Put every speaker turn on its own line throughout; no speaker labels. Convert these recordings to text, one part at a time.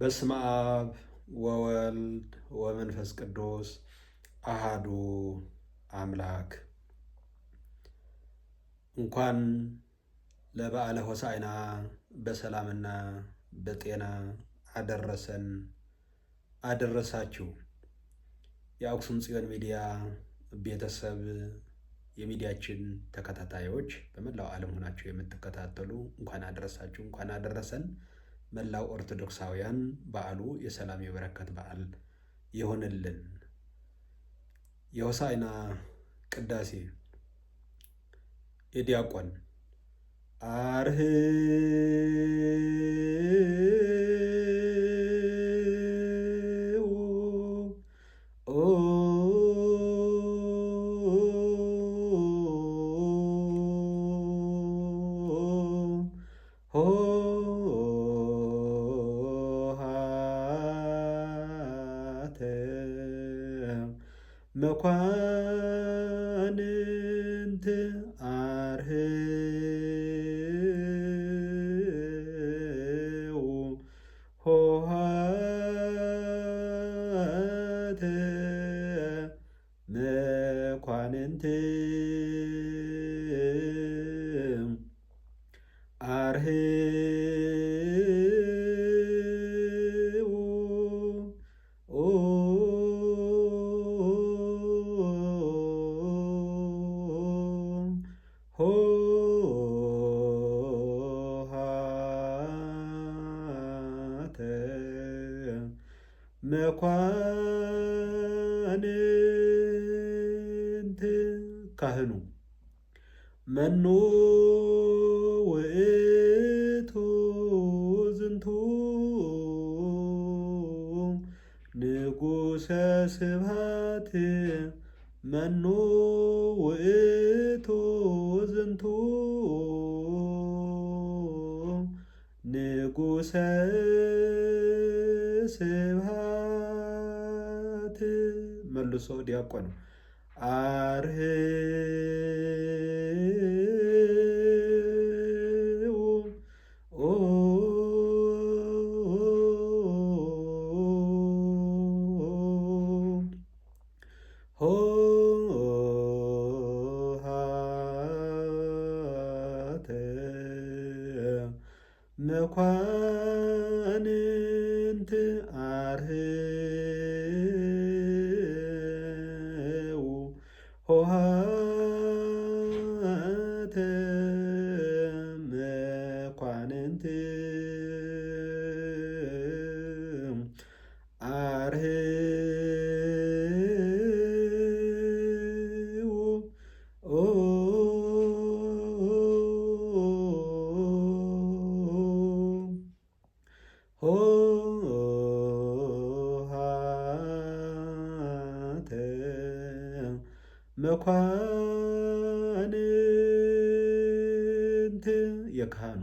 በስመ አብ ወወልድ ወመንፈስ ቅዱስ አሃዱ አምላክ። እንኳን ለበዓለ ሆሳዕና በሰላምና በጤና አደረሰን አደረሳችሁ። የአክሱም ጽዮን ሚዲያ ቤተሰብ የሚዲያችን ተከታታዮች በመላው ዓለም ሆናችሁ የምትከታተሉ እንኳን አደረሳችሁ እንኳን አደረሰን። መላው ኦርቶዶክሳውያን በዓሉ የሰላም የበረከት በዓል ይሆንልን። የሆሳዕና ቅዳሴ የዲያቆን አርኅዉ መኳንንት አርኅዉ ኆኃተ መኳንንት መኳንንት ካህኑ መኑ ውእቱ ዝንቱ ንጉሠ ስብሐት መኑ ውእቱ ዝንቱ ንጉሠ ስብሐት መልሶ ዲያቆኑ አርኅዉ ኆኃተ መኳንንት አርኅዉ ኆኃተ መኳንንት አርኅዉ ኆኃተ መኳንንት የካህኑ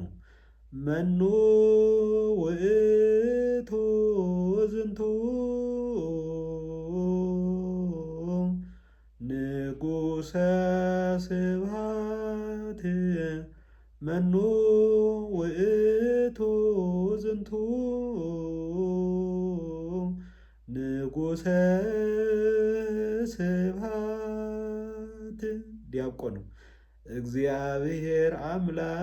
መኑ ውእቱ ዝንቱ ንጉሠ ስብሐት መኑ ውእቱ ዝንቱ ንጉሠ ስብሐት ዲያቆኑ እግዚአብሔር አምላክ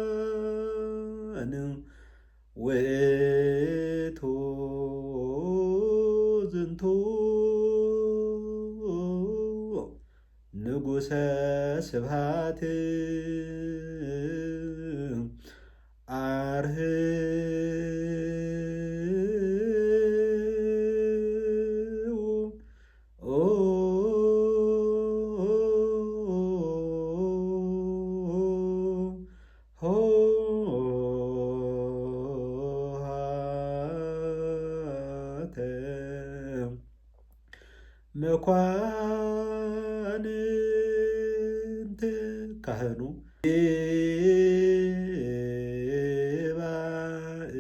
ከኃያላን ውእቱ ዝንቱ ንጉሠ ስብሐት ኆኃተ መኳንንት ካህኑ ይባእ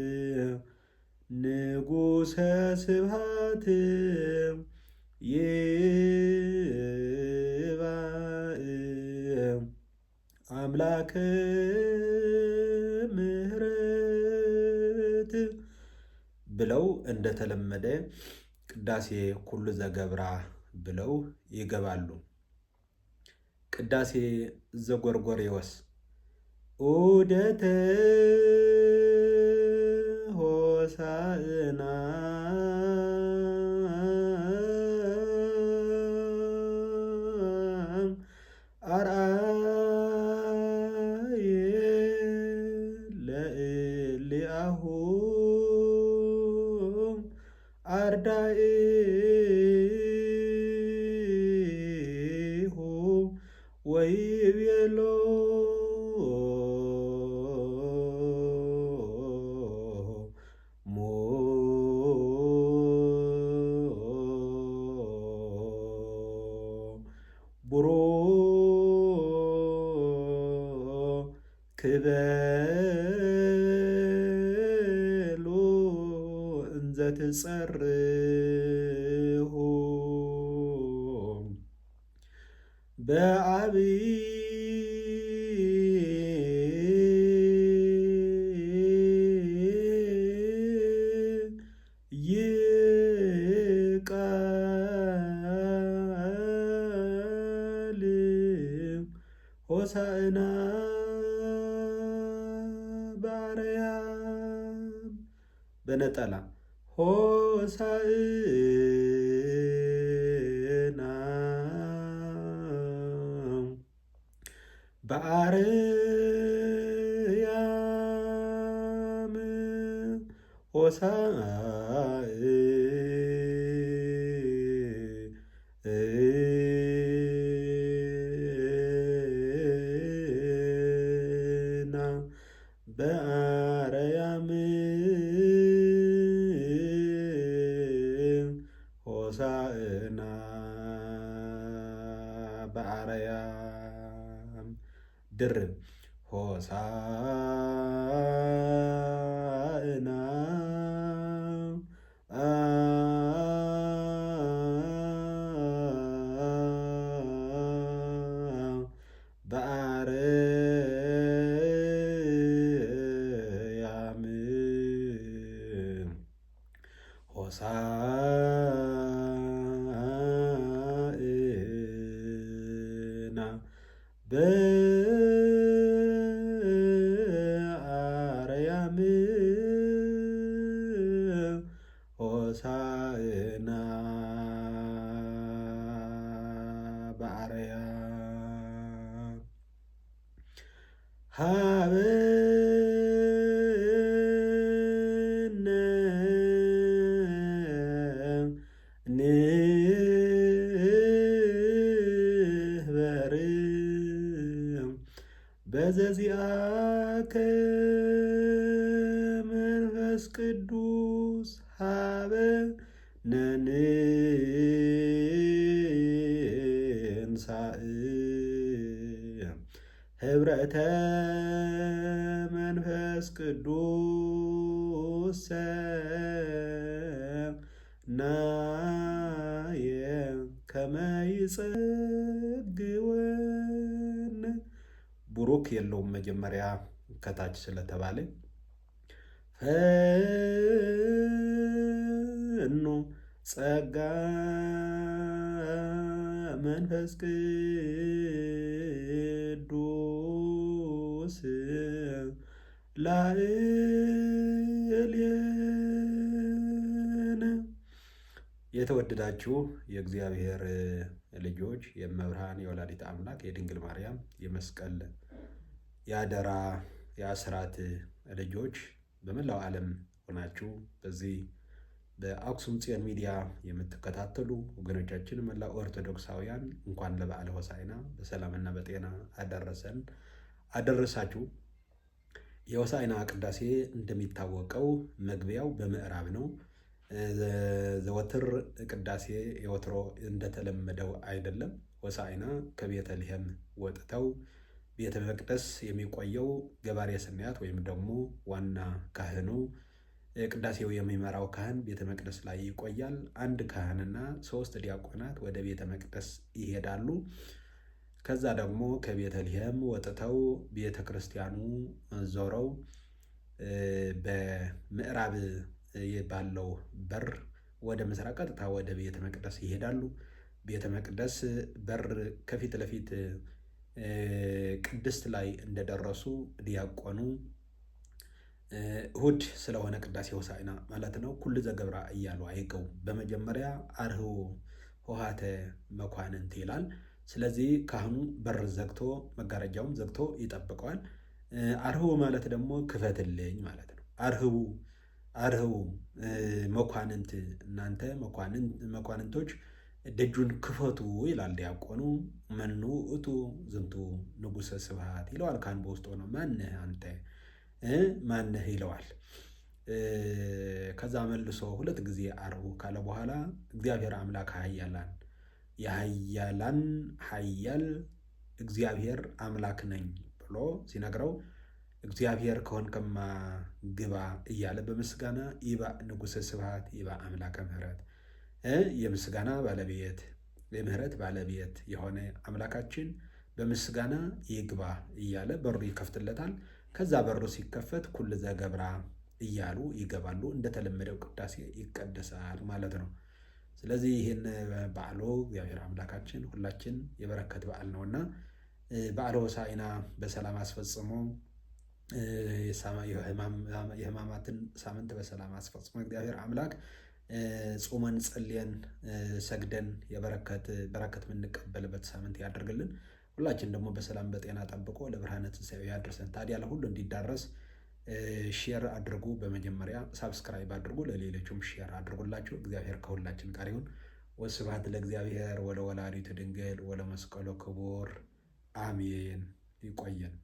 ንጉሠ ስብሐት ይባእ አምላክ ምሕረት ብለው እንደተለመደ ቅዳሴ ኩሉ ዘገብራ ብለው ይገባሉ። ቅዳሴ ዘጎርጎርዮስ ዑደተ ሆሳዕና አርአየ ለእሊአሁ አርዳኢሁ ወይቤሎ ክበሉ እንዘ ትጸርሁ በዐቢይ ቃል ሆሳዕና በአርያም በነጠላ ሆሳዕና በአርያም ሆሳዕና በአርያም ሆሳዕና በአርያም ድርብ ሆሳዕና በአርያም ሆሳዕና በአርያም ሆሳዕና በአርያም ሀበነ ንህበር በዘዚአከ መንፈስ ቅዱስ ሀበነ ንንሣእ ኅብረተ መንፈስ ቅዱስ ሰናየ ከመ ይጸግወን። ቡሩክ የለውም መጀመሪያ ከታች ስለተባለ ፈኑ ጸጋ መንፈስ ቅዱስ ላዕሌነ። የተወደዳችሁ የእግዚአብሔር ልጆች የመብርሃን የወላዲት አምላክ የድንግል ማርያም የመስቀል የአደራ የአስራት ልጆች በመላው ዓለም ሆናችሁ በዚህ በአክሱም ጽዮን ሚዲያ የምትከታተሉ ወገኖቻችን መላው ኦርቶዶክሳውያን እንኳን ለበዓለ ሆሳዕና በሰላምና በጤና አደረሰን አደረሳችሁ። የሆሳዕና ቅዳሴ እንደሚታወቀው መግቢያው በምዕራብ ነው። ዘወትር ቅዳሴ የወትሮ እንደተለመደው አይደለም። ሆሳዕና ከቤተልሔም ወጥተው ቤተ መቅደስ የሚቆየው ገባሬ ሰናያት ወይም ደግሞ ዋና ካህኑ ቅዳሴው የሚመራው ካህን ቤተ መቅደስ ላይ ይቆያል። አንድ ካህንና 3 ዲያቆናት ወደ ቤተ መቅደስ ይሄዳሉ። ከዛ ደግሞ ከቤተልሔም ወጥተው ቤተ ክርስቲያኑ ዞረው በምዕራብ ባለው በር ወደ ምስራቅ ቀጥታ ወደ ቤተ መቅደስ ይሄዳሉ። ቤተ መቅደስ በር ከፊት ለፊት ቅድስት ላይ እንደደረሱ ዲያቆኑ እሁድ ስለሆነ ቅዳሴ ሆሳዕና ማለት ነው ኩሉ ዘገብራ እያሉ አይገቡ። በመጀመሪያ አርኅዉ ኆኃተ መኳንንት ይላል። ስለዚህ ካህኑ በር ዘግቶ መጋረጃውን ዘግቶ ይጠብቀዋል። አርኅዉ ማለት ደግሞ ክፈትልኝ ማለት ነው። አርኅዉ መኳንንት፣ እናንተ መኳንንቶች ደጁን ክፈቱ ይላል ዲያቆኑ። መኑ ውእቱ ዝንቱ ንጉሠ ስብሐት ይለዋል ካህን በውስጥ ሆነው። ማነህ አንተ ማነህ ይለዋል። ከዛ መልሶ ሁለት ጊዜ አርኅዉ ካለ በኋላ እግዚአብሔር አምላክ ኃያላን የኃያላን ኃያል እግዚአብሔር አምላክ ነኝ ብሎ ሲነግረው እግዚአብሔር ከሆንክማ ግባ እያለ በምስጋና ይባእ ንጉሠ ስብሐት ይባእ አምላከ ምሕረት፣ የምስጋና ባለቤት የምሕረት ባለቤት የሆነ አምላካችን በምስጋና ይግባ እያለ በሩ ይከፍትለታል። ከዛ በሩ ሲከፈት ኩሉ ዘገብራ እያሉ ይገባሉ። እንደተለመደው ቅዳሴ ይቀደሳል ማለት ነው። ስለዚህ ይህን በዓሉ እግዚአብሔር አምላካችን ሁላችን የበረከት በዓል ነውና በዓለ ሆሳዕና በሰላም አስፈጽሞ የሕማማትን ሳምንት በሰላም አስፈጽሞ እግዚአብሔር አምላክ ጾመን ጸልየን ሰግደን በረከት የምንቀበልበት ሳምንት ያደርግልን። ሁላችን ደግሞ በሰላም በጤና ጠብቆ ለብርሃነ ትንሣኤው ያደርሰን። ታዲያ ለሁሉ እንዲዳረስ ሼር አድርጉ። በመጀመሪያ ሳብስክራይብ አድርጉ፣ ለሌሎችም ሼር አድርጉላችሁ። እግዚአብሔር ከሁላችን ጋር ይሁን። ወስብሐት ለእግዚአብሔር ወለወላዲቱ ድንግል ወለመስቀሉ ክቡር አሜን። ይቆየን።